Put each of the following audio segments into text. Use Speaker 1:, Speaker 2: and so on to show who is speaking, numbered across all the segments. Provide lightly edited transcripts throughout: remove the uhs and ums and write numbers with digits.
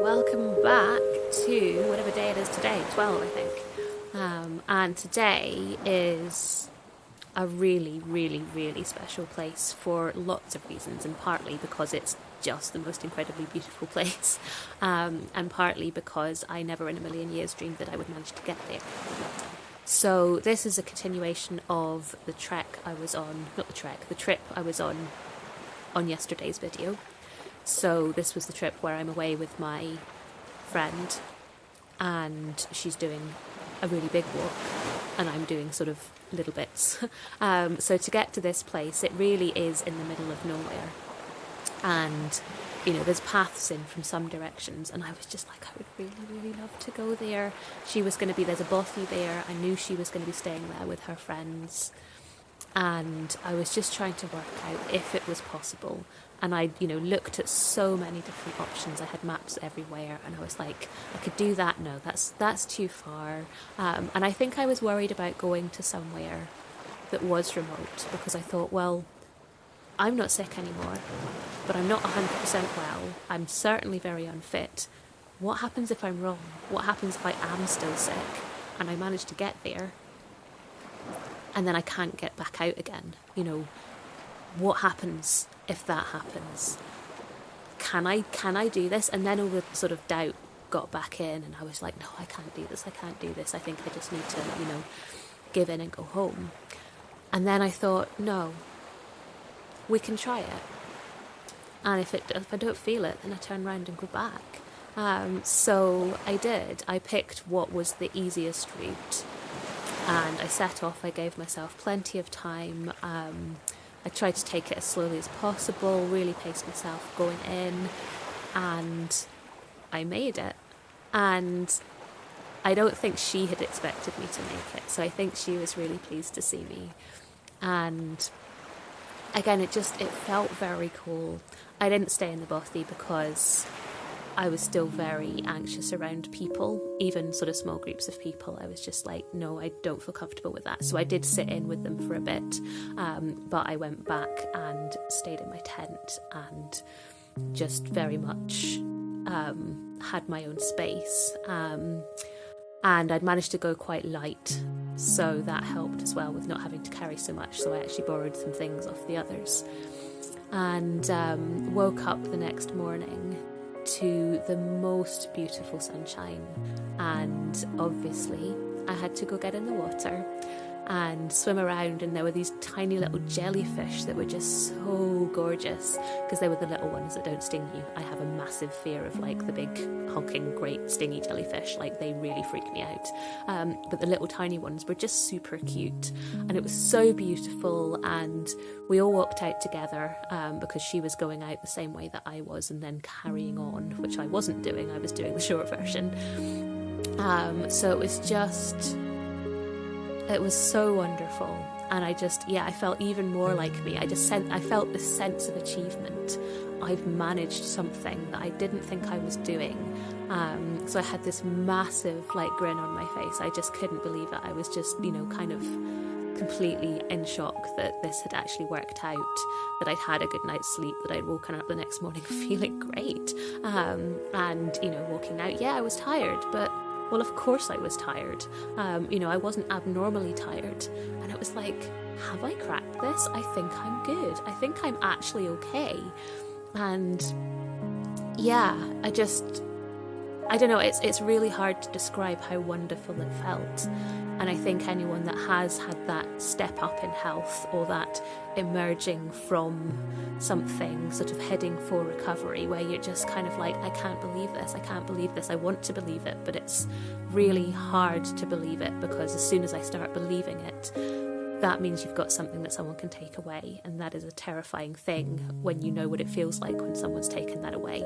Speaker 1: welcome back to whatever day it is today, 12 I think. And today is a really, really, really special place for lots of reasons, and partly because it's just the most incredibly beautiful place, and partly because I never in a million years dreamed that I would manage to get there. So this is a continuation of the trek I was on, not the trek, the trip I was on yesterday's video. So this was the trip where I'm away with my friend and she's doing a really big walk and I'm doing sort of little bits. So to get to this place, it really is in the middle of nowhere. And, you know, there's paths in from some directions and I was just like, I would really, really love to go there. She was going to be, there's a bothy there. I knew she was going to be staying there with her friends. And I was just trying to work out if it was possible. And I, looked at so many different options. I had maps everywhere, and I was like, I could do that. No, that's too far. And I think I was worried about going to somewhere that was remote because I thought, well, I'm not sick anymore, but I'm not 100% well. I'm certainly very unfit. What happens if I'm wrong? What happens if I am still sick and I manage to get there? And then I can't get back out again. What happens if that happens? Can I do this? And then all the sort of doubt got back in and I was like, no, I can't do this. I think I just need to, give in and go home. And then I thought, no, we can try it. And if I don't feel it, then I turn around and go back. So I did. I picked what was the easiest route. And I set off, I gave myself plenty of time. I tried to take it as slowly as possible, really paced myself going in, and I made it. And I don't think she had expected me to make it, so I think she was really pleased to see me. And again, it felt very cool. I didn't stay in the bothy because I was still very anxious around people, even sort of small groups of people. I was just like, no, I don't feel comfortable with that. So I did sit in with them for a bit, but I went back and stayed in my tent and just very much had my own space. And I'd managed to go quite light, so that helped as well with not having to carry so much. So I actually borrowed some things off the others. And woke up the next morning to the most beautiful sunshine, and obviously I had to go get in the water and swim around, and there were these tiny little jellyfish that were just so gorgeous because they were the little ones that don't sting you. I have a massive fear of like the big hulking great stingy jellyfish, like they really freak me out, but the little tiny ones were just super cute and it was so beautiful. And we all walked out together because she was going out the same way that I was and then carrying on, which I wasn't doing. I was doing the short version. So it was so wonderful. And I felt even more like me. I felt this sense of achievement. I've managed something that I didn't think I was doing. So I had this massive grin on my face. I just couldn't believe it. I was just, kind of completely in shock that this had actually worked out, that I'd had a good night's sleep, that I'd woken up the next morning feeling great. And, walking out, I was tired, but well, of course I was tired. I wasn't abnormally tired. And it was like, have I cracked this? I think I'm good. I think I'm actually okay. And I don't know, it's really hard to describe how wonderful it felt. And I think anyone that has had that step up in health or that emerging from something, sort of heading for recovery, where you're just kind of like, I can't believe this, I want to believe it, but it's really hard to believe it because as soon as I start believing it, that means you've got something that someone can take away, and that is a terrifying thing when you know what it feels like when someone's taken that away,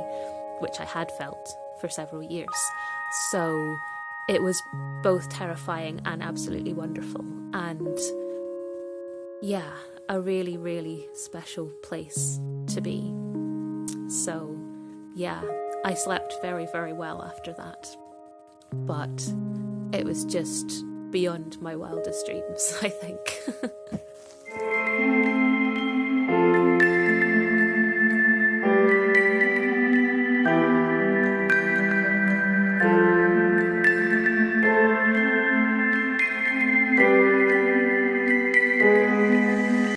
Speaker 1: which I had felt for several years. So it was both terrifying and absolutely wonderful, and a really, really special place to be. So I slept very, very well after that, but it was just beyond my wildest dreams, I think.